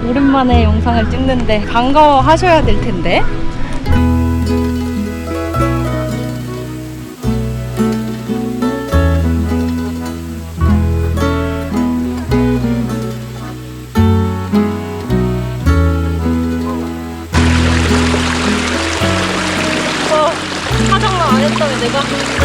오랜만에 영상을 찍는데 반가워하셔야 될 텐데. 화장만 안 했다면 내가 할 텐데.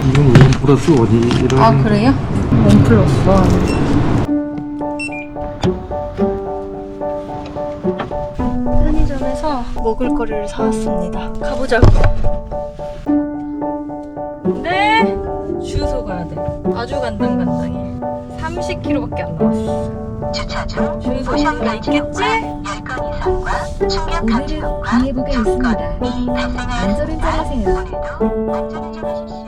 이건 원 플러스 원이라. 아 그래요? 원 플러스 원. 편의점에서 먹을 거리를 사왔습니다. 가보자고. 네. 주유소 가야 돼. 아주 간당간당해. 30km밖에 안 남았어. 주차 중 주유소 보상 어디가 있겠지? 가치료과 10건 이상과 충격 가치료과 기회부가 있습니다. 발생할 안전운전하세요. 오늘도 안전운전하십시오.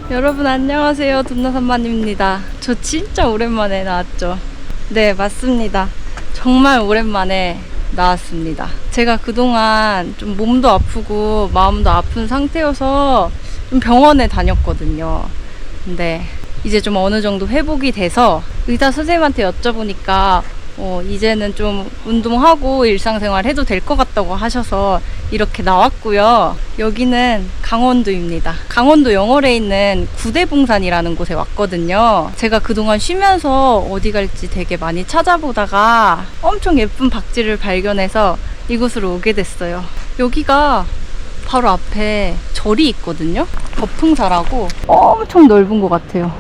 여러분 안녕하세요. 둔나산마님입니다. 저 진짜 오랜만에 나왔죠. 네, 맞습니다. 정말 오랜만에 나왔습니다. 제가 그동안 좀 몸도 아프고 마음도 아픈 상태여서 좀 병원에 다녔거든요. 근데 이제 좀 어느 정도 회복이 돼서 의사 선생님한테 여쭤보니까 이제는 좀 운동하고 일상생활 해도 될 것 같다고 하셔서 이렇게 나왔고요. 여기는 강원도입니다. 강원도 영월에 있는 구대봉산이라는 곳에 왔거든요. 제가 그동안 쉬면서 어디 갈지 되게 많이 찾아보다가 엄청 예쁜 박쥐를 발견해서 이곳으로 오게 됐어요. 여기가 바로 앞에 절이 있거든요. 법흥사라고 엄청 넓은 것 같아요.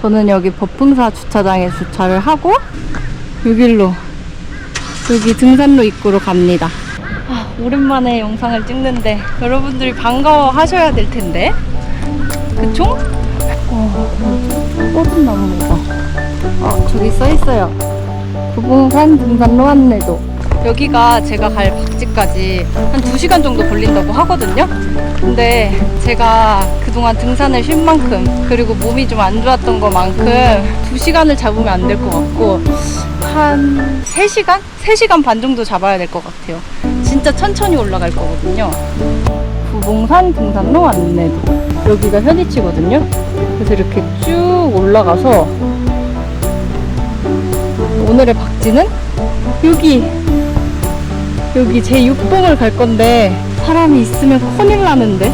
저는 여기 법흥사 주차장에 주차를 하고 여기로 여기 등산로 입구로 갑니다. 오랜만에 영상을 찍는데 여러분들이 반가워 하셔야 될 텐데. 그쵸? 뻗은 나무가 저기 써 있어요. 구봉산 등산로 안내도. 여기가 제가 갈 박쥐까지 한 2시간 정도 걸린다고 하거든요. 근데 제가 그동안 등산을 쉰 만큼 그리고 몸이 좀 안 좋았던 것만큼 2시간을 잡으면 안 될 것 같고 한 3시간? 3시간 반 정도 잡아야 될 것 같아요. 진짜 천천히 올라갈 거거든요. 구봉산 등산로 안내도. 여기가 현위치거든요. 그래서 이렇게 쭉 올라가서 오늘의 박쥐는 여기 제6봉을 갈 건데 사람이 있으면 큰일 나는데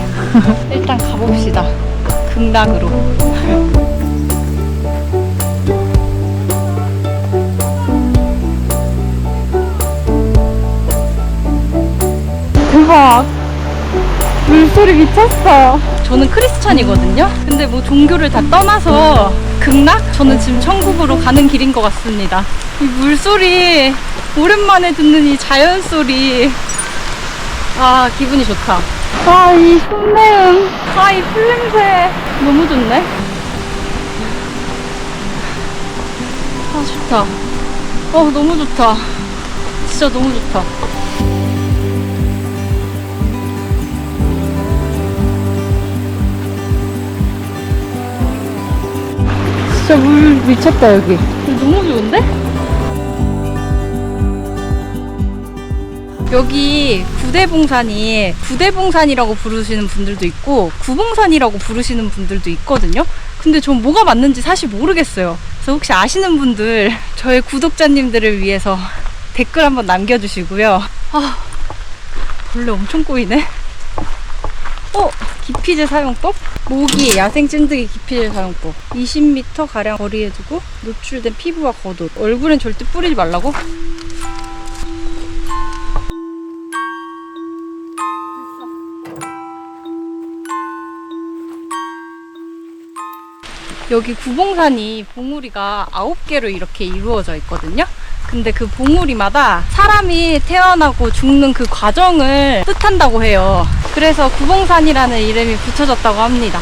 일단 가봅시다. 극락으로. 대박! 물소리 미쳤어. 저는 크리스찬이거든요. 근데 뭐 종교를 다 떠나서 극락? 저는 지금 천국으로 가는 길인 것 같습니다. 이 물소리, 오랜만에 듣는 이 자연소리. 기분이 좋다. 이 숨내음, 이 풀냄새 너무 좋네. 좋다. 너무 좋다. 진짜 너무 좋다. 진짜 물 미쳤다. 여기 너무 좋은데? 여기 구대봉산이 구대봉산이라고 부르시는 분들도 있고 구봉산이라고 부르시는 분들도 있거든요. 근데 전 뭐가 맞는지 사실 모르겠어요. 그래서 혹시 아시는 분들 저의 구독자님들을 위해서 댓글 한번 남겨주시고요. 아, 벌레 엄청 꼬이네. 기피제 사용법? 모기, 야생 찐득이 기피제 사용법. 20m 가량 거리에 두고 노출된 피부와 겉옷. 얼굴엔 절대 뿌리지 말라고? 여기 구봉산이 봉우리가 9개로 이렇게 이루어져 있거든요. 근데 그 봉우리마다 사람이 태어나고 죽는 그 과정을 뜻한다고 해요. 그래서 구봉산이라는 이름이 붙여졌다고 합니다.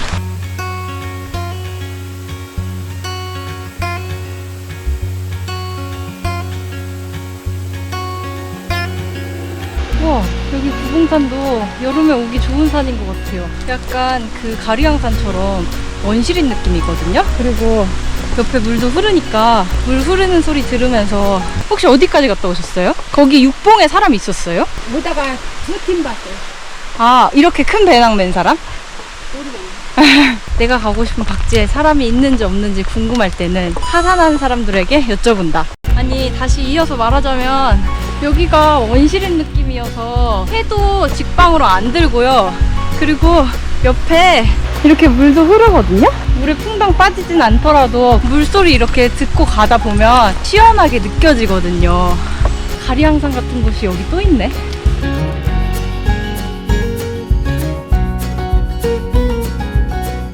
우와, 여기 구봉산도 여름에 오기 좋은 산인 것 같아요. 약간 그 가리왕산처럼 원시린 느낌이거든요. 그리고 옆에 물도 흐르니까 물 흐르는 소리 들으면서. 혹시 어디까지 갔다 오셨어요? 거기 육봉에 사람 있었어요? 보다가 두 팀 봤어요. 아, 이렇게 큰 배낭 맨 사람? 내가 가고 싶은 박지에 사람이 있는지 없는지 궁금할 때는 하산한 사람들에게 여쭤본다. 아니, 다시 이어서 말하자면 여기가 원시린 느낌이어서 해도 직방으로 안 들고요. 그리고 옆에 이렇게 물도 흐르거든요? 물에 풍덩 빠지진 않더라도 물소리 이렇게 듣고 가다 보면 시원하게 느껴지거든요. 가리왕산 같은 곳이 여기 또 있네.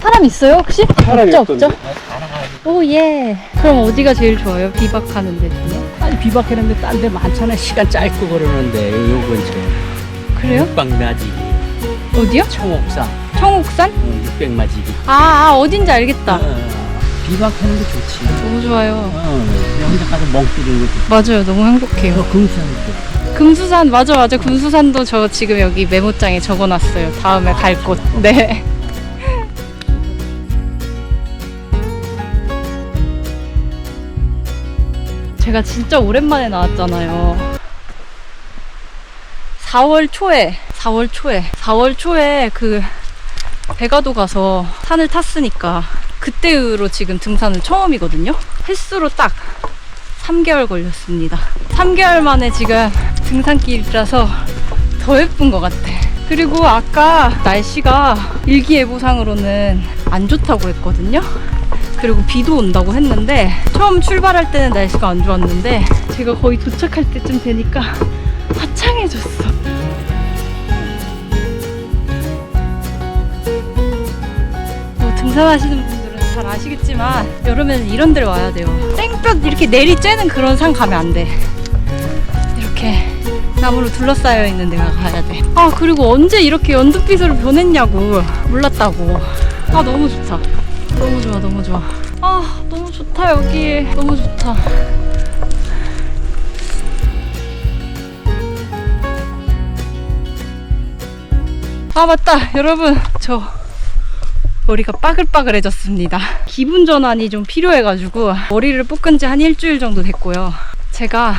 사람 있어요 혹시? 사람이 없죠? 오, 예. 그럼 어디가 제일 좋아요? 비박하는 데 중에? 아니 비박했는데 딴 데 많잖아. 시간 짧고 그러는데 요 근처에 그래요? 육박마지기 어디요? 청옥산 청옥산? 육백마지기. 어딘지 알겠다. 비박하는 게 좋지. 너무 좋아요. 여기다 가서 멍 때리는 것도. 맞아요. 너무 행복해요. 금수산도. 금수산, 맞아. 금수산도 저 지금 여기 메모장에 적어놨어요. 다음에 갈 곳. 네. 제가 진짜 오랜만에 나왔잖아요. 4월 초에 그 백아도 가서 산을 탔으니까 그때로 지금 등산은 처음이거든요. 횟수로 딱 3개월 걸렸습니다. 3개월 만에 지금 등산길이라서 더 예쁜 것 같아. 그리고 아까 날씨가 일기예보상으로는 안 좋다고 했거든요. 그리고 비도 온다고 했는데 처음 출발할 때는 날씨가 안 좋았는데 제가 거의 도착할 때쯤 되니까 화창해졌어. 등산하시는 분들은 잘 아시겠지만 여름에는 이런 데를 와야 돼요. 땡볕 이렇게 내리 쬐는 그런 산 가면 안 돼. 이렇게 나무로 둘러싸여 있는 데가 가야 돼. 그리고 언제 이렇게 연두빛으로 변했냐고 몰랐다고. 너무 좋다. 너무 좋아. 너무 좋다. 여기 너무 좋다. 맞다 여러분, 저 머리가 빠글빠글해졌습니다. 기분 전환이 좀 필요해가지고 머리를 볶은 지 한 일주일 정도 됐고요. 제가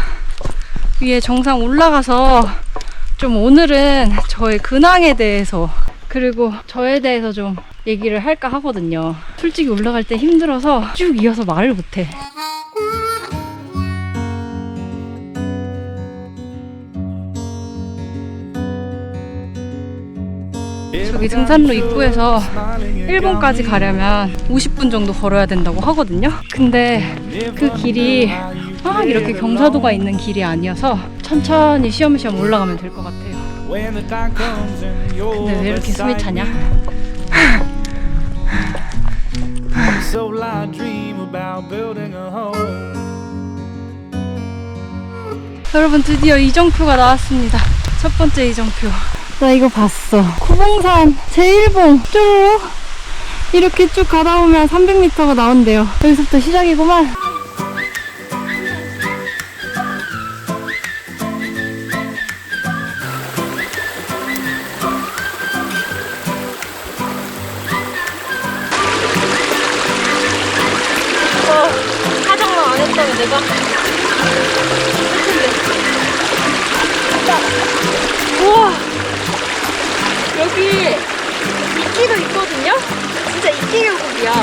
위에 정상 올라가서 좀 오늘은 저의 근황에 대해서 그리고 저에 대해서 좀 얘기를 할까 하거든요. 솔직히 올라갈 때 힘들어서 쭉 이어서 말을 못해. 저기 등산로 입구에서 일본까지 가려면 50분 정도 걸어야 된다고 하거든요. 근데 그 길이 막 이렇게 경사도가 있는 길이 아니어서 천천히 쉬엄쉬엄 올라가면 될 것 같아요. 근데 왜 이렇게 숨이 차냐? 여러분, 드디어 이정표가 나왔습니다. 첫 번째 이정표. 나 이거 봤어. 구봉산 제1봉 쭈루룩 이렇게 쭉 가다 보면 300m가 나온대요. 여기서부터 시작이구만. 화장만 안 했다면 내가 우와, 여기 이끼도 있거든요? 진짜 이끼 계곡이야.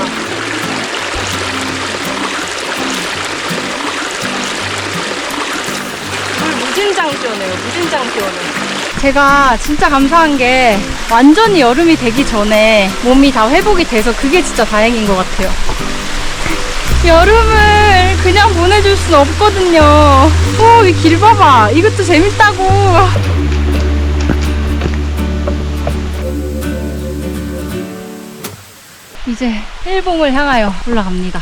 무진장 시원해요. 무진장 시원해. 제가 진짜 감사한 게 완전히 여름이 되기 전에 몸이 다 회복이 돼서 그게 진짜 다행인 것 같아요. 여름을 그냥 보내줄 순 없거든요. 이 길 봐봐. 이것도 재밌다고. 이제 일봉을 향하여 올라갑니다.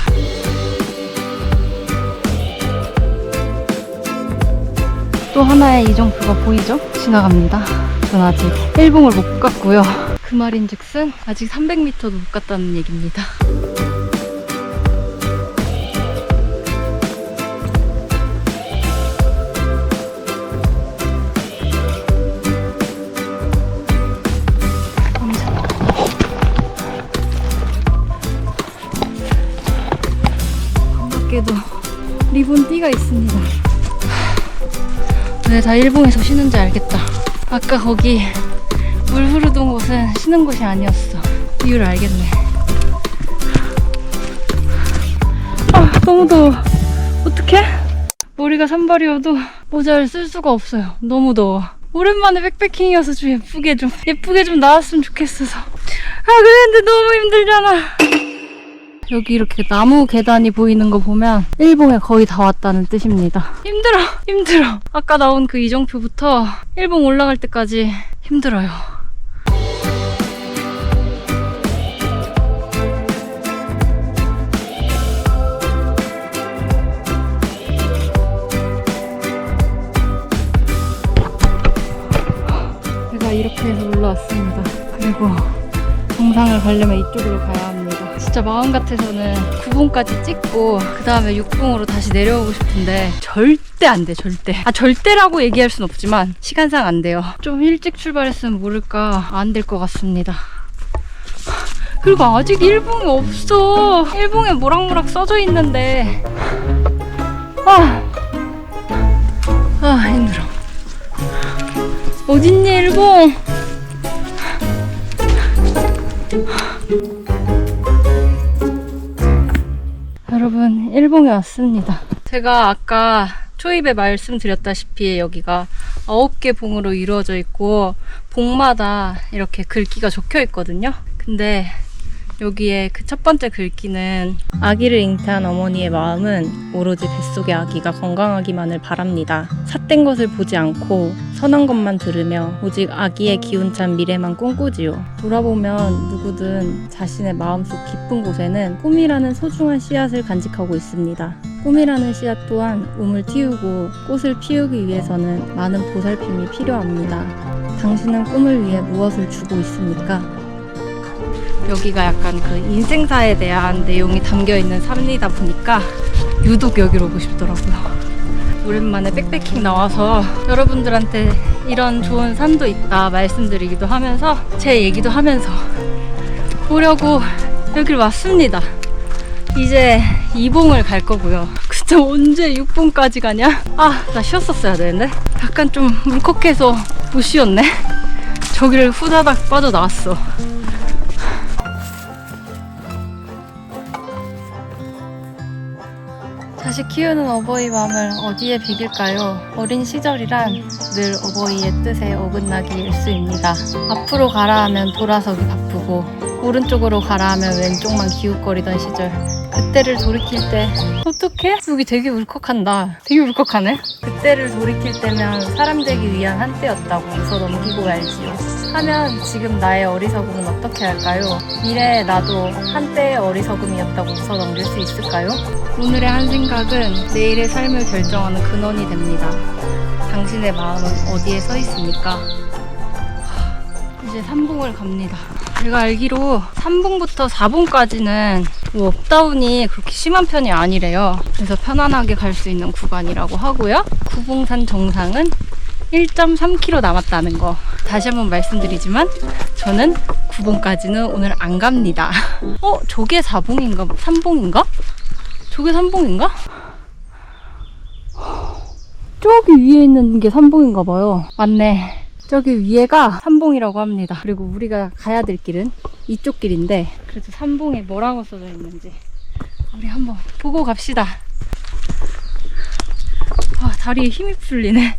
또 하나의 이정표가 보이죠? 지나갑니다. 전 아직 일봉을 못 갔고요. 그 말인즉슨 아직 300m도 못 갔다는 얘기입니다. 밖에도 리본 띠가 있습니다. 왜 다 일봉에서 쉬는지 알겠다. 아까 거기 물 흐르던 곳은 쉬는 곳이 아니었어. 이유를 알겠네. 너무 더워. 어떡해? 머리가 산발이어도 모자를 쓸 수가 없어요. 너무 더워. 오랜만에 백패킹이어서 좀 예쁘게 좀 나왔으면 좋겠어서. 그랬는데 너무 힘들잖아. 여기 이렇게 나무 계단이 보이는 거 보면 일봉에 거의 다 왔다는 뜻입니다. 힘들어. 아까 나온 그 이정표부터 일봉 올라갈 때까지 힘들어요. 제가 이렇게 해서 올라왔습니다. 그리고 정상을 가려면 이쪽으로 가야 합니다. 진짜 마음 같아서는 9봉까지 찍고 그 다음에 6봉으로 다시 내려오고 싶은데 절대 안 돼. 절대라고 얘기할 순 없지만 시간상 안 돼요. 좀 일찍 출발했으면 모를까 안 될 것 같습니다. 그리고 아직 1봉이 없어. 1봉에 모락모락 써져 있는데 힘들어. 어딨니 1봉? 여러분, 일봉에 왔습니다. 제가 아까 초입에 말씀드렸다시피 여기가 9개 봉으로 이루어져 있고 봉마다 이렇게 글귀가 적혀 있거든요. 근데 여기에 그 첫 번째 글귀는 아기를 잉태한 어머니의 마음은 오로지 뱃속의 아기가 건강하기만을 바랍니다. 삿된 것을 보지 않고 선한 것만 들으며 오직 아기의 기운찬 미래만 꿈꾸지요. 돌아보면 누구든 자신의 마음속 깊은 곳에는 꿈이라는 소중한 씨앗을 간직하고 있습니다. 꿈이라는 씨앗 또한 움을 틔우고 꽃을 피우기 위해서는 많은 보살핌이 필요합니다. 당신은 꿈을 위해 무엇을 주고 있습니까? 여기가 약간 그 인생사에 대한 내용이 담겨있는 산이다 보니까 유독 여기로 오고 싶더라고요. 오랜만에 백패킹 나와서 여러분들한테 이런 좋은 산도 있다 말씀드리기도 하면서 제 얘기도 하면서 보려고 여기를 왔습니다. 이제 2봉을 갈 거고요. 진짜 언제 6봉까지 가냐? 나 쉬었었어야 되는데 약간 좀 울컥해서 못 쉬었네. 저기를 후다닥 빠져나왔어. 자식 키우는 어버이 마음을 어디에 비길까요? 어린 시절이란 늘 어버이의 뜻에 어긋나기 일쑤입니다. 앞으로 가라 하면 돌아서기 바쁘고 오른쪽으로 가라 하면 왼쪽만 기웃거리던 시절. 그때를 돌이킬 때 어떡해? 여기 되게 울컥한다. 되게 울컥하네. 그때를 돌이킬 때면 사람 되기 위한 한때였다고 웃어 넘기고 말지요. 하면 지금 나의 어리석음은 어떻게 할까요? 미래의 나도 한때의 어리석음이었다고 웃어 넘길 수 있을까요? 오늘의 한 생각은 내일의 삶을 결정하는 근원이 됩니다. 당신의 마음은 어디에 서 있습니까? 이제 3봉을 갑니다. 제가 알기로 3봉부터 4봉까지는 뭐 업다운이 그렇게 심한 편이 아니래요. 그래서 편안하게 갈 수 있는 구간이라고 하고요. 9봉산 정상은 1.3km 남았다는 거 다시 한번 말씀드리지만 저는 9봉까지는 오늘 안 갑니다. 저게 4봉인가? 3봉인가? 저게 3봉인가? 저기 위에 있는 게 3봉인가 봐요. 맞네. 저기 위에가 3봉이라고 합니다. 그리고 우리가 가야 될 길은 이쪽 길인데 그래도 3봉에 뭐라고 써져 있는지 우리 한번 보고 갑시다. 다리에 힘이 풀리네.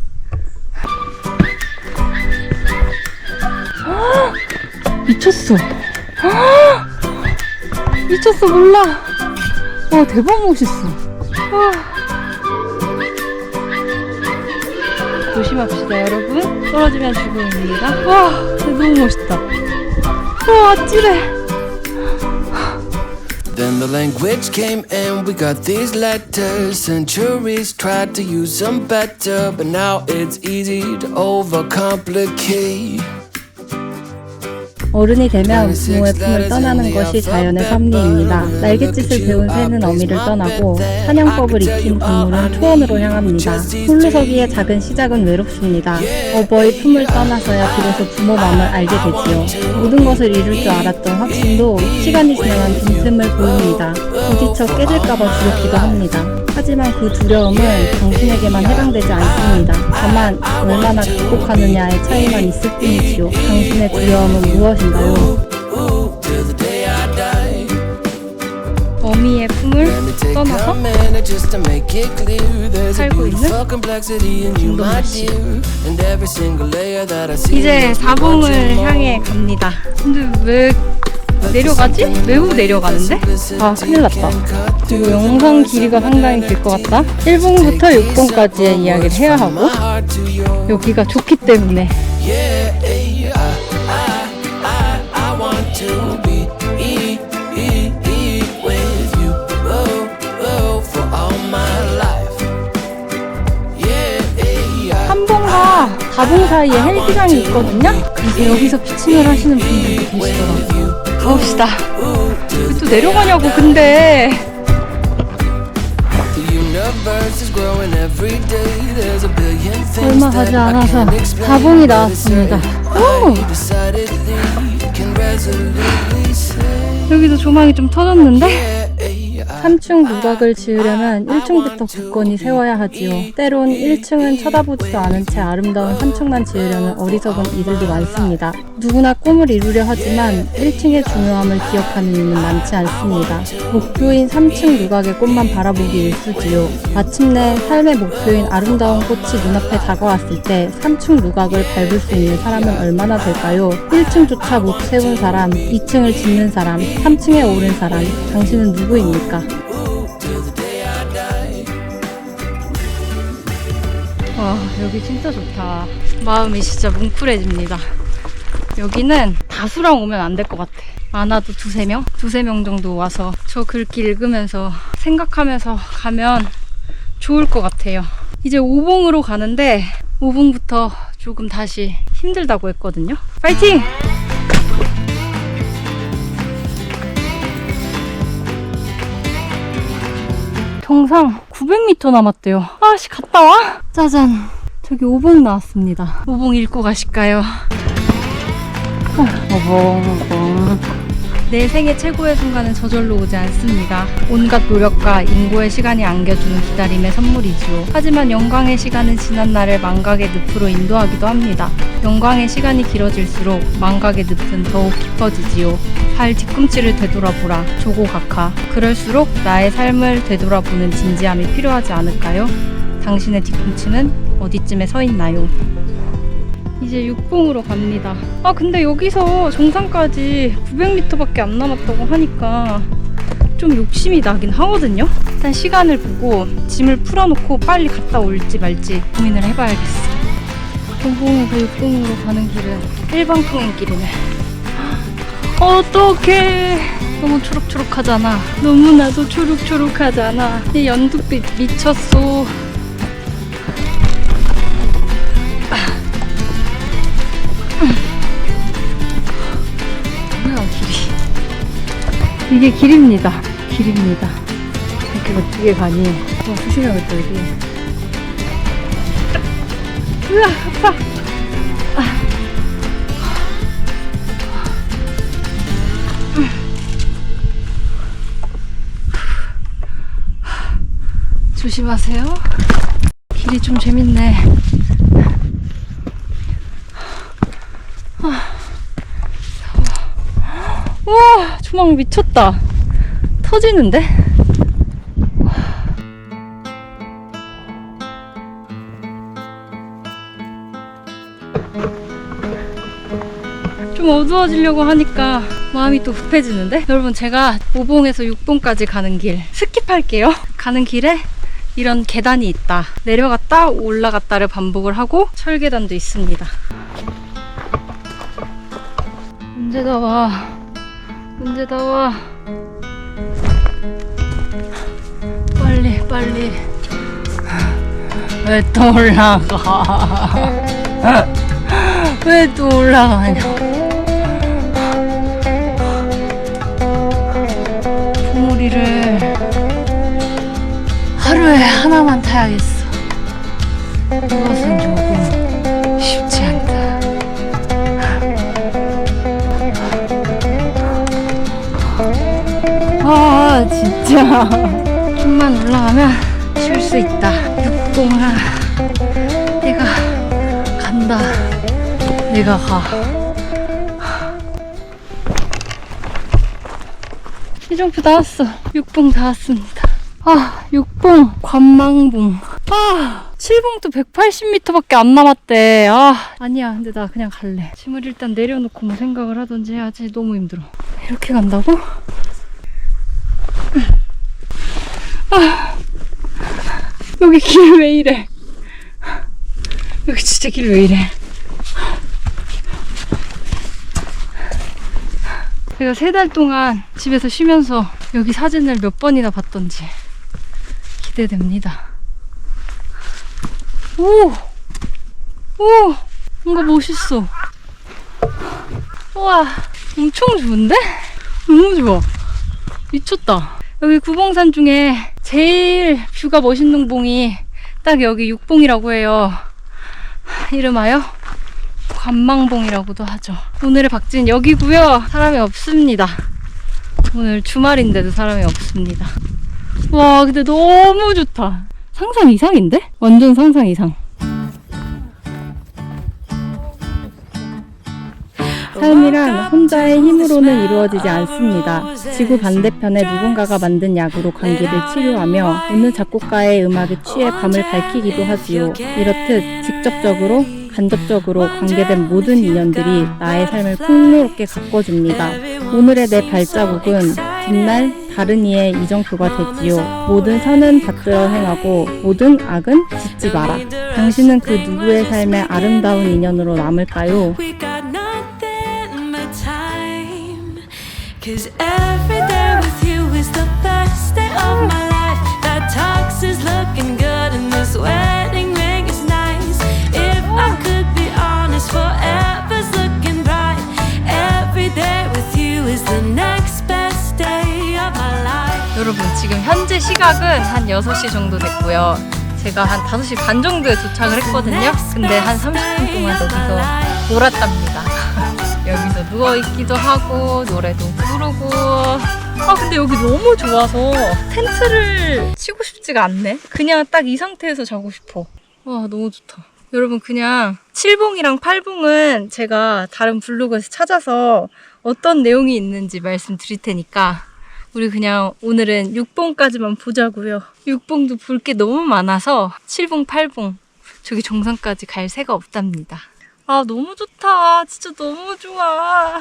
미쳤어. 미쳤어, 몰라. 와, 대박 멋있어. 와. 조심합시다, 여러분. 떨어지면 죽음입니다. 와, 너무 멋있다. 와, 아찔해. Then the language came and we got these letters. Centuries tried to use them better, but now it's easy to overcomplicate. 어른이 되면 부모의 품을 떠나는 것이 자연의 섭리입니다. 날갯짓을 배운 새는 어미를 떠나고 사냥법을 익힌 동물은 초원으로 향합니다. 홀로서기의 작은 시작은 외롭습니다. 어버이 품을 떠나서야 비로소 부모 마음을 알게 되지요. 모든 것을 이룰 줄 알았던 확신도 시간이 지나면 빈틈을 보입니다. 부딪혀 깨질까봐 두렵기도 합니다. 하지만 그 두려움은 당신에게만 해당되지 않습니다. 다만 얼마나 극복하느냐의 차이만 있을 뿐이지요. 당신의 두려움은 무엇인가요? 어미의 품을 떠나서 살고 있는 김동민씨. 이제 사봉을 향해 갑니다. 근데 왜 내려가지? 매우 내려가는데? 아, 큰일 났다. 그리고 영상 길이가 상당히 길 것 같다. 1봉부터 6봉까지의 이야기를 해야 하고, 여기가 좋기 때문에. 한 봉과 4봉 사이에 헬기장이 있거든요? 그래서 여기서 피칭을 하시는 분들이 계시더라고요. 가봅시다. 왜 또 내려가냐고, 근데. 얼마 가지 않아서 4봉이 나왔습니다. 오! 여기도 조망이 좀 터졌는데? 3층 누각을 지으려면 1층부터 굳건히 세워야 하지요. 때론 1층은 쳐다보지도 않은 채 아름다운 3층만 지으려는 어리석은 이들도 많습니다. 누구나 꿈을 이루려 하지만 1층의 중요함을 기억하는 이는 많지 않습니다. 목표인 3층 누각의 꽃만 바라보기 일쑤지요. 마침내 삶의 목표인 아름다운 꽃이 눈앞에 다가왔을 때 3층 누각을 밟을 수 있는 사람은 얼마나 될까요? 1층조차 못 세운 사람, 2층을 짓는 사람, 3층에 오른 사람, 당신은 누구입니까? 와, 여기 진짜 좋다. 마음이 진짜 뭉클해집니다. 여기는 다수랑 오면 안 될 것 같아. 많아도 두세 명 정도 와서 저 글귀 읽으면서 생각하면서 가면 좋을 것 같아요. 이제 5봉으로 가는데 5봉부터 조금 다시 힘들다고 했거든요. 파이팅! 경상 900m 남았대요. 아씨, 갔다 와? 짜잔, 저기 5봉 나왔습니다. 5봉 읽고 가실까요? 5봉. 내 생애 최고의 순간은 저절로 오지 않습니다. 온갖 노력과 인고의 시간이 안겨주는 기다림의 선물이지요. 하지만 영광의 시간은 지난 날을 망각의 늪으로 인도하기도 합니다. 영광의 시간이 길어질수록 망각의 늪은 더욱 깊어지지요. 발 뒤꿈치를 되돌아보라. 조고각하. 그럴수록 나의 삶을 되돌아보는 진지함이 필요하지 않을까요? 당신의 뒤꿈치는 어디쯤에 서 있나요? 이제 6봉으로 갑니다. 아, 근데 여기서 정상까지 900m밖에 안 남았다고 하니까 좀 욕심이 나긴 하거든요. 일단 시간을 보고 짐을 풀어놓고 빨리 갔다 올지 말지 고민을 해봐야겠어. 5봉에서 6봉으로 가는 길은 일방통행길이네. 어떡해. 너무 초록초록하잖아. 너무나도 초록초록하잖아. 이 연두빛 미쳤어. 이게 길입니다. 길입니다. 이렇게 어떻게 가니? 조심해야겠다, 여기. 으아, 아파. 조심하세요. 길이 좀 재밌네. 우와, 조망 미쳤다. 터지는데? 좀 어두워지려고 하니까 마음이 또 급해지는데? 여러분, 제가 오봉에서 육봉까지 가는 길 스킵할게요. 가는 길에 이런 계단이 있다, 내려갔다 올라갔다를 반복을 하고 철계단도 있습니다. 언제 다 와, 언제 다 와. 빨리 빨리. 왜 또 올라가? 왜 또 올라가냐? 봉우리를 하루에 하나만 타야겠어. 그것은 조금 쉽지 않다. 아, 진짜. 좀만 올라가면 쉴 수 있다. 육봉아, 내가 간다. 내가 가. 시종표 다 왔어. 육봉 다 왔습니다. 아, 육봉, 관망봉. 아, 7봉도 180m밖에 안 남았대. 아, 아니야. 근데 나 그냥 갈래. 짐을 일단 내려놓고 뭐 생각을 하던지 해야지. 너무 힘들어. 이렇게 간다고? 아, 여기 길 왜 이래? 여기 진짜 길 왜 이래? 제가 3달 동안 집에서 쉬면서 여기 사진을 몇 번이나 봤던지 기대됩니다. 오! 오! 뭔가 멋있어. 우와, 엄청 좋은데? 너무 좋아. 미쳤다. 여기 구봉산 중에 제일 뷰가 멋있는 봉이 딱 여기 육봉이라고 해요. 이름하여 관망봉이라고도 하죠. 오늘의 박진 여기고요. 사람이 없습니다. 오늘 주말인데도 사람이 없습니다. 와, 근데 너무 좋다. 상상 이상인데? 완전 상상 이상. 삶이란 혼자의 힘으로는 이루어지지 않습니다. 지구 반대편에 누군가가 만든 약으로 감기를 치료하며 어느 작곡가의 음악에 취해 밤을 밝히기도 하지요. 이렇듯 직접적으로 간접적으로 관계된 모든 인연들이 나의 삶을 풍요롭게 가꿔줍니다. 오늘의 내 발자국은 뒷날 다른 이의 이정표가 되지요. 모든 선은 받들어 행하고 모든 악은 짓지 마라. 당신은 그 누구의 삶에 아름다운 인연으로 남을까요? Cause every day with you is the best day of my life. That tux is looking good and this wedding ring is nice. If I could be honest, forever's looking bright. Every day with you is the next best day of my life. 여러분, 지금 현재 시각은 한 6시 정도 됐고요. 제가 한 5시 반 정도에 도착을 했거든요. 근데 한 30분 동안 여기서 놀았답니다. 여기서 누워있기도 하고 노래도 부르고. 아, 근데 여기 너무 좋아서 텐트를 치고 싶지가 않네. 그냥 딱 이 상태에서 자고 싶어. 와, 너무 좋다. 여러분, 그냥 7봉이랑 8봉은 제가 다른 블로그에서 찾아서 어떤 내용이 있는지 말씀드릴 테니까 우리 그냥 오늘은 6봉까지만 보자고요. 6봉도 볼 게 너무 많아서 7봉, 8봉 저기 정상까지 갈 새가 없답니다. 아, 너무 좋다. 진짜 너무 좋아.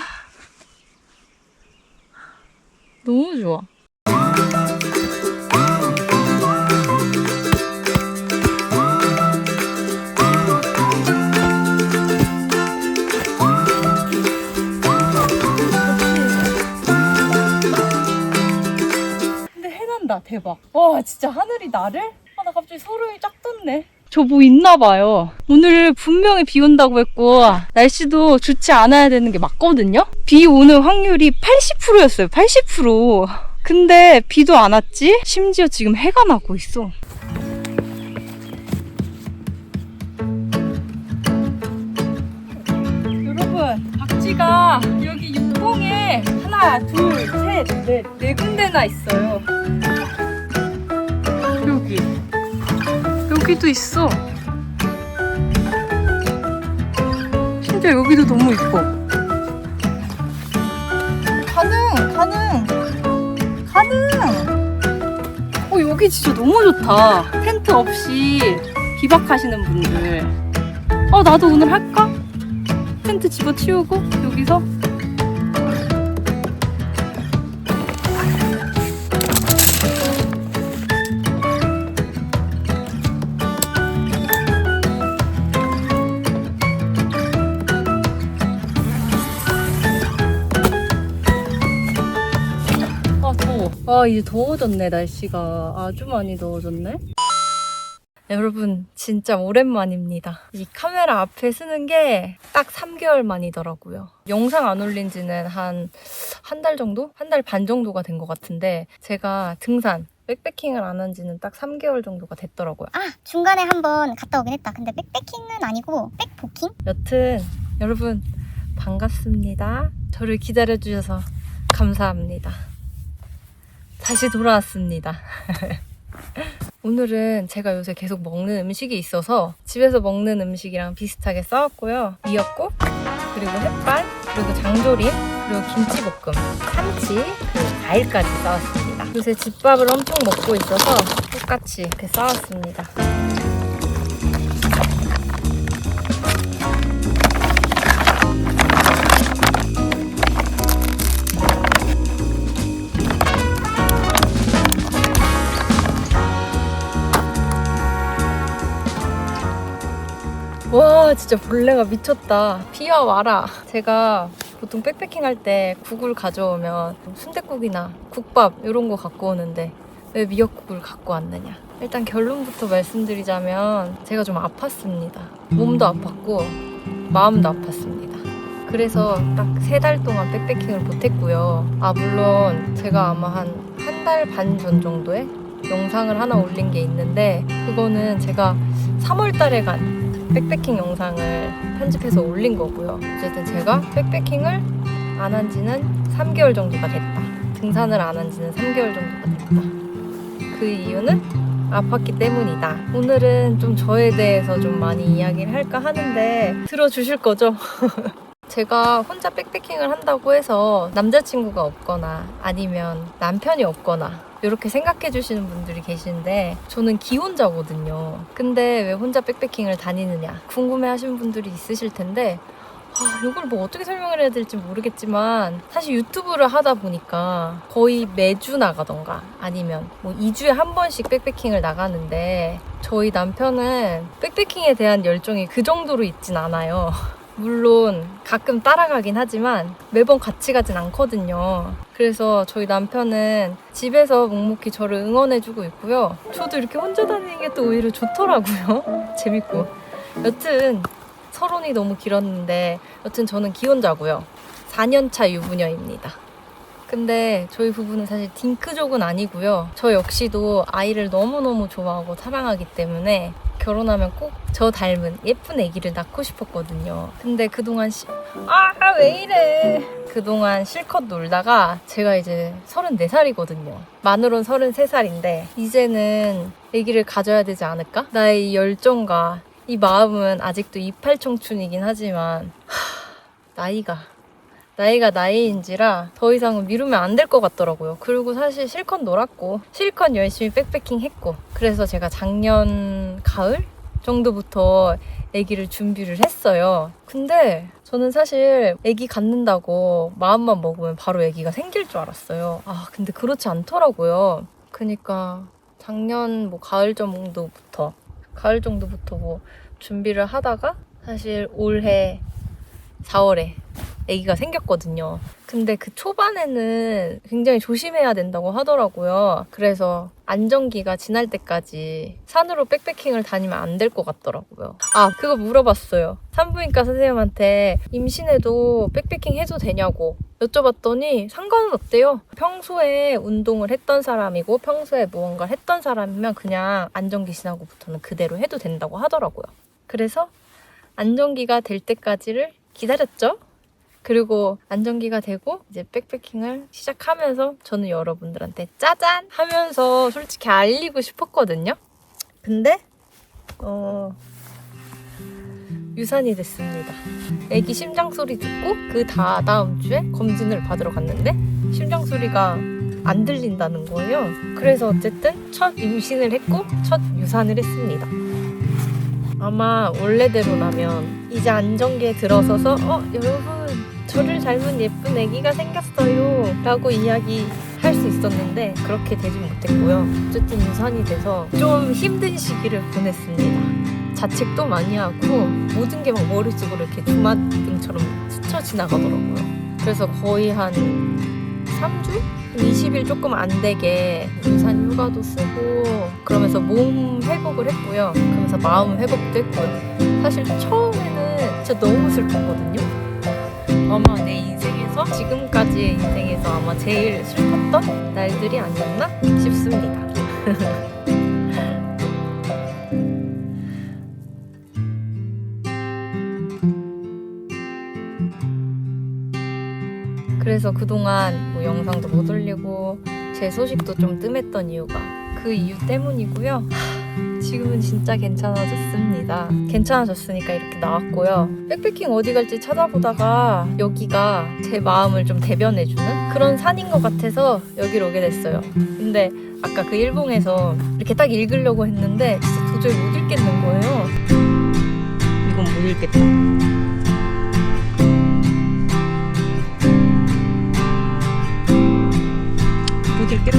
너무 좋아. 근데 해 난다. 대박. 와, 진짜 하늘이 나를? 아, 나 갑자기 소름이 쫙 돋네. 저 뭐 있나봐요. 오늘 분명히 비 온다고 했고 날씨도 좋지 않아야 되는 게 맞거든요. 비 오는 확률이 80%였어요. 80%. 근데 비도 안 왔지? 심지어 지금 해가 나고 있어. 여러분, 박쥐가 여기 육봉에 하나, 둘, 셋, 네 군데나 있어요. 여기도 있어. 심지어 여기도 너무 이뻐. 가능. 여기 진짜 너무 좋다. 텐트 없이 비박하시는 분들. 나도 오늘 할까? 텐트 집어치우고 여기서 더워. 이제 더워졌네. 날씨가 아주 많이 더워졌네. 여러분 진짜 오랜만입니다. 이 카메라 앞에 쓰는 게 딱 3개월 만이더라고요. 영상 안 올린 지는 한 달 정도? 한 달 반 정도가 된 것 같은데 제가 등산, 백패킹을 안 한 지는 딱 3개월 정도가 됐더라고요. 중간에 한번 갔다 오긴 했다. 근데 백패킹은 아니고 백포킹? 여튼 여러분 반갑습니다. 저를 기다려주셔서 감사합니다. 다시 돌아왔습니다. 오늘은 제가 요새 계속 먹는 음식이 있어서 집에서 먹는 음식이랑 비슷하게 싸왔고요. 미역국, 그리고 햇반, 그리고 장조림, 그리고 김치볶음, 참치, 그리고 과일까지 싸왔습니다. 요새 집밥을 엄청 먹고 있어서 똑같이 이렇게 싸왔습니다. 와 진짜 벌레가 미쳤다. 비와 와라. 제가 보통 백패킹 할 때 국을 가져오면 순댓국이나 국밥 이런 거 갖고 오는데 왜 미역국을 갖고 왔느냐. 일단 결론부터 말씀드리자면 제가 좀 아팠습니다. 몸도 아팠고 마음도 아팠습니다. 그래서 딱 3달 동안 백패킹을 못했고요. 물론 제가 아마 한 달 반 전 정도에 영상을 하나 올린 게 있는데 그거는 제가 3월 달에 간 백패킹 영상을 편집해서 올린 거고요. 어쨌든 제가 백패킹을 안 한 지는 3개월 정도가 됐다. 등산을 안 한 지는 3개월 정도가 됐다. 그 이유는 아팠기 때문이다. 오늘은 좀 저에 대해서 좀 많이 이야기를 할까 하는데 들어주실 거죠? 제가 혼자 백패킹을 한다고 해서 남자친구가 없거나 아니면 남편이 없거나 이렇게 생각해 주시는 분들이 계시는데 저는 기혼자거든요. 근데 왜 혼자 백패킹을 다니느냐 궁금해 하시는 분들이 있으실 텐데 이걸 뭐 어떻게 설명을 해야 될지 모르겠지만 사실 유튜브를 하다 보니까 거의 매주 나가던가 아니면 뭐 2주에 한 번씩 백패킹을 나가는데 저희 남편은 백패킹에 대한 열정이 그 정도로 있진 않아요. 물론 가끔 따라가긴 하지만 매번 같이 가진 않거든요. 그래서 저희 남편은 집에서 묵묵히 저를 응원해주고 있고요. 저도 이렇게 혼자 다니는 게 또 오히려 좋더라고요. 재밌고. 여튼 서론이 너무 길었는데 여튼 저는 기혼자고요. 4년차 유부녀입니다. 근데 저희 부부는 사실 딩크족은 아니고요. 저 역시도 아이를 너무너무 좋아하고 사랑하기 때문에 결혼하면 꼭 저 닮은 예쁜 아기를 낳고 싶었거든요. 근데 그동안 왜 이래? 그동안 실컷 놀다가 제가 이제 34살이거든요. 만으론 33살인데 이제는 아기를 가져야 되지 않을까? 나의 이 열정과 이 마음은 아직도 이팔 청춘이긴 하지만 나이가 나이인지라 더 이상은 미루면 안 될 것 같더라고요. 그리고 사실 실컷 놀았고 실컷 열심히 백패킹 했고 그래서 제가 작년 가을 정도부터 아기를 준비를 했어요. 근데 저는 사실 아기 갖는다고 마음만 먹으면 바로 아기가 생길 줄 알았어요. 근데 그렇지 않더라고요. 그러니까 작년 뭐 가을 정도부터 뭐 준비를 하다가 사실 올해 4월에 아기가 생겼거든요. 근데 그 초반에는 굉장히 조심해야 된다고 하더라고요. 그래서 안정기가 지날 때까지 산으로 백패킹을 다니면 안 될 것 같더라고요. 그거 물어봤어요. 산부인과 선생님한테 임신해도 백패킹 해도 되냐고 여쭤봤더니 상관은 없대요. 평소에 운동을 했던 사람이고 평소에 무언가를 했던 사람이면 그냥 안정기 지나고부터는 그대로 해도 된다고 하더라고요. 그래서 안정기가 될 때까지를 기다렸죠. 그리고 안정기가 되고 이제 백패킹을 시작하면서 저는 여러분들한테 짜잔 하면서 솔직히 알리고 싶었거든요. 근데 유산이 됐습니다. 애기 심장 소리 듣고 그 다음 주에 검진을 받으러 갔는데 심장 소리가 안 들린다는 거예요. 그래서 어쨌든 첫 임신을 했고 첫 유산을 했습니다. 아마 원래대로라면 이제 안정기에 들어서서 여러분 저를 닮은 예쁜 아기가 생겼어요 라고 이야기할 수 있었는데 그렇게 되지 못했고요. 어쨌든 유산이 돼서 좀 힘든 시기를 보냈습니다. 자책도 많이 하고 모든 게 막 머릿속으로 이렇게 주마등처럼 스쳐 지나가더라고요. 그래서 거의 한 3주? 20일 조금 안 되게 유산 휴가도 쓰고 그러면서 몸 회복을 했고요. 그러면서 마음 회복도 했고요. 사실 처음에는 진짜 너무 슬펐거든요. 아마 내 인생에서 지금까지의 인생에서 아마 제일 슬펐던 날들이 아니었나 싶습니다. 그래서 그동안 뭐 영상도 못 올리고 제 소식도 좀 뜸했던 이유가 그 이유 때문이고요. 지금은 진짜 괜찮아졌습니다. 괜찮아졌으니까 이렇게 나왔고요. 백패킹 어디 갈지 찾아보다가 여기가 제 마음을 좀 대변해주는 그런 산인 것 같아서 여기로 오게 됐어요. 근데 아까 그 일봉에서 이렇게 딱 읽으려고 했는데 진짜 도저히 못 읽겠는 거예요. 이건 못 읽겠다. 못 읽겠다.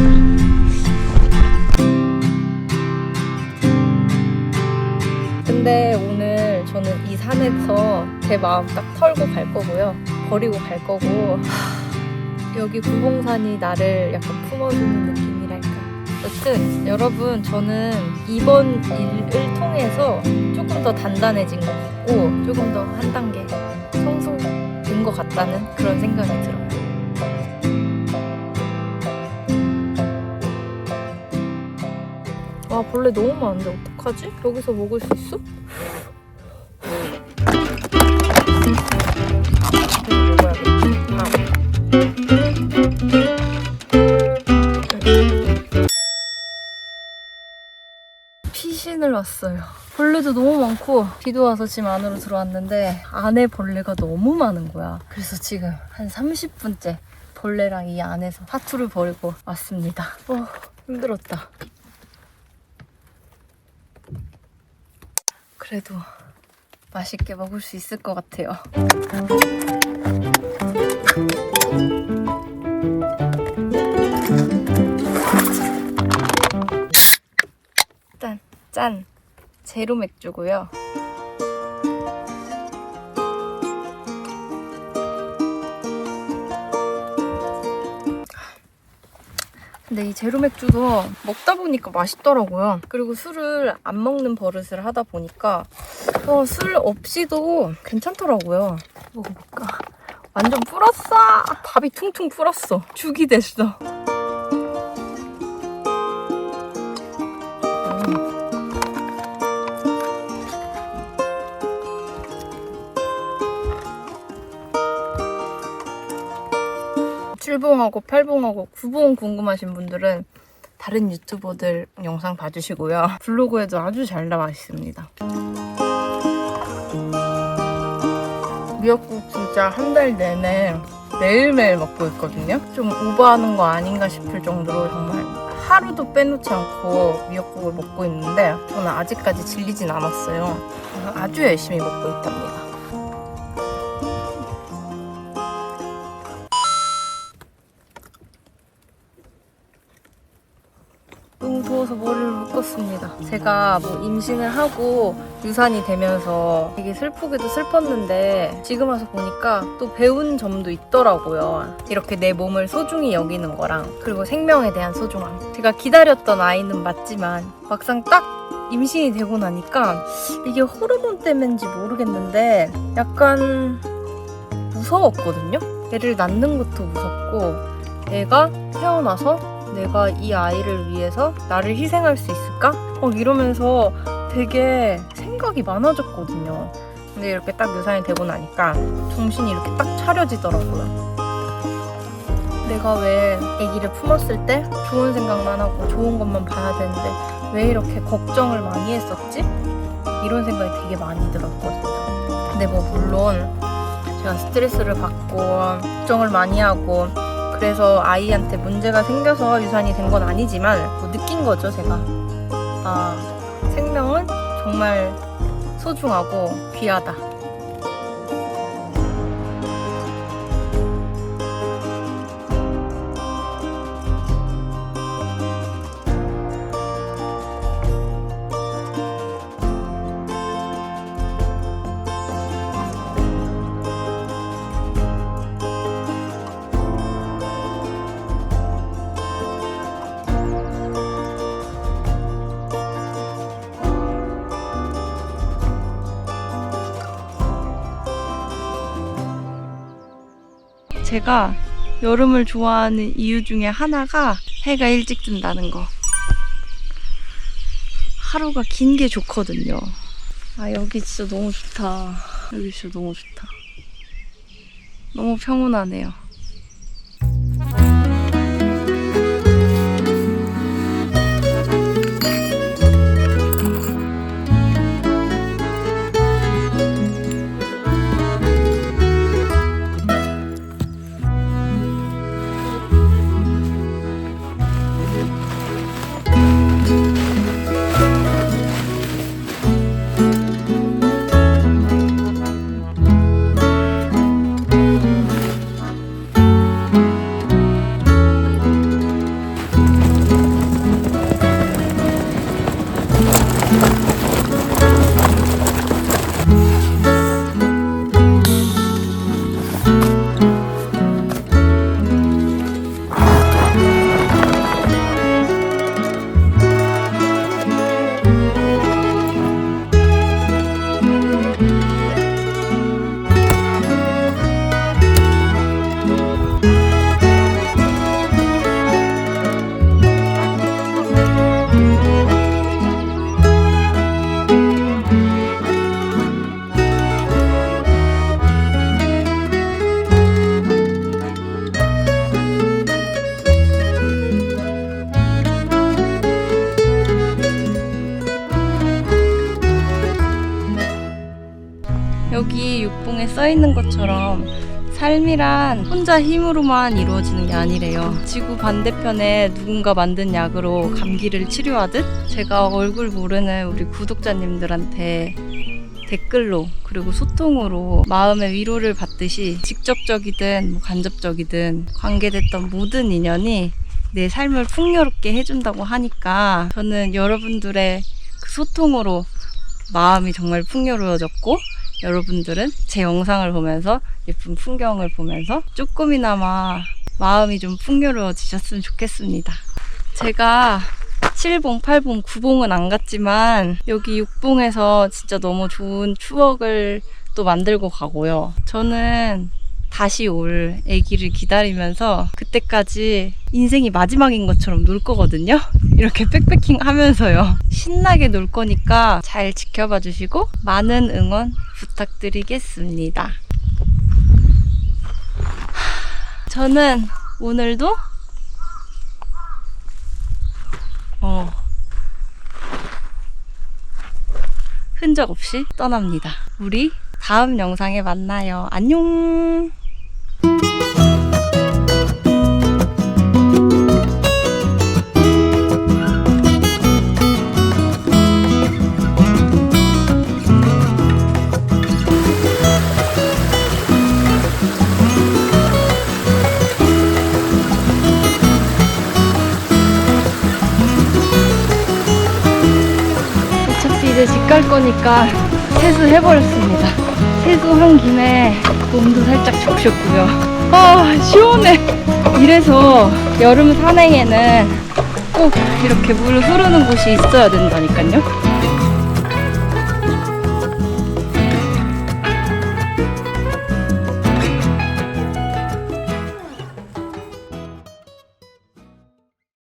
근데 오늘 저는 이 산에서 제 마음 딱 털고 갈 거고요. 버리고 갈 거고 여기 구봉산이 나를 약간 품어주는 느낌이랄까. 여튼 여러분 저는 이번 일을 통해서 조금 더 단단해진 것 같고 조금 더 한 단계 성숙된 것 같다는 그런 생각이 들어요. 아 벌레 너무 많은데 어떡하지? 여기서 먹을 수 있어? 피신을 왔어요. 벌레도 너무 많고 비도 와서 집 안으로 들어왔는데 안에 벌레가 너무 많은 거야. 그래서 지금 한 30분째 벌레랑 이 안에서 사투를 벌이고 왔습니다. 힘들었다. 그래도 맛있게 먹을 수 있을 것 같아요. 일단 짠! 제로 맥주고요. 근데 이 제로 맥주도 먹다 보니까 맛있더라고요. 그리고 술을 안 먹는 버릇을 하다 보니까 술 없이도 괜찮더라고요. 먹어볼까? 완전 불었어! 밥이 퉁퉁 불었어. 죽이 됐어. 칠봉하고 팔봉하고 구봉 궁금하신 분들은 다른 유튜버들 영상 봐주시고요. 블로그에도 아주 잘 나와 있습니다. 미역국 진짜 한 달 내내 매일매일 먹고 있거든요. 좀 오버하는 거 아닌가 싶을 정도로 정말 하루도 빼놓지 않고 미역국을 먹고 있는데 저는 아직까지 질리진 않았어요. 아주 열심히 먹고 있답니다. 너무 더워서 머리를 묶었습니다. 제가 뭐 임신을 하고 유산이 되면서 되게 슬프기도 슬펐는데 지금 와서 보니까 또 배운 점도 있더라고요. 이렇게 내 몸을 소중히 여기는 거랑 그리고 생명에 대한 소중함. 제가 기다렸던 아이는 맞지만 막상 딱 임신이 되고 나니까 이게 호르몬 때문인지 모르겠는데 약간 무서웠거든요. 애를 낳는 것도 무섭고 애가 태어나서 내가 이 아이를 위해서 나를 희생할 수 있을까? 이러면서 되게 생각이 많아졌거든요. 근데 이렇게 딱 유산이 되고 나니까 정신이 이렇게 딱 차려지더라고요. 내가 왜 아기를 품었을 때 좋은 생각만 하고 좋은 것만 봐야 되는데 왜 이렇게 걱정을 많이 했었지? 이런 생각이 되게 많이 들었거든요. 근데 뭐 물론 제가 스트레스를 받고 걱정을 많이 하고 그래서 아이한테 문제가 생겨서 유산이 된 건 아니지만 뭐 느낀 거죠, 제가. 아, 생명은 정말 소중하고 귀하다. 제가 여름을 좋아하는 이유 중에 하나가 해가 일찍 뜬다는 거. 하루가 긴 게 좋거든요. 아, 여기 진짜 너무 좋다. 여기 진짜 너무 좋다. 너무 평온하네요. 여기 육봉에 써있는 것처럼 삶이란 혼자 힘으로만 이루어지는 게 아니래요. 지구 반대편에 누군가 만든 약으로 감기를 치료하듯 제가 얼굴 모르는 우리 구독자님들한테 댓글로 그리고 소통으로 마음의 위로를 받듯이 직접적이든 간접적이든 관계됐던 모든 인연이 내 삶을 풍요롭게 해준다고 하니까 저는 여러분들의 그 소통으로 마음이 정말 풍요로워졌고 여러분들은 제 영상을 보면서 예쁜 풍경을 보면서 조금이나마 마음이 좀 풍요로워지셨으면 좋겠습니다. 제가 7봉, 8봉, 9봉은 안 갔지만 여기 6봉에서 진짜 너무 좋은 추억을 또 만들고 가고요. 저는 다시 올 아기를 기다리면서 그때까지 인생이 마지막인 것처럼 놀 거거든요. 이렇게 백패킹 하면서요. 신나게 놀 거니까 잘 지켜봐 주시고 많은 응원 부탁드리겠습니다. 저는 오늘도 흔적 없이 떠납니다. 우리 다음 영상에 만나요. 안녕. 어차피 이제 집 갈 거니까 세수해버렸습니다. 세수한 김에 몸도 살짝 적셨고요. 아, 시원해. 이래서 여름 산행에는 꼭 이렇게 물 흐르는 곳이 있어야 된다니까요.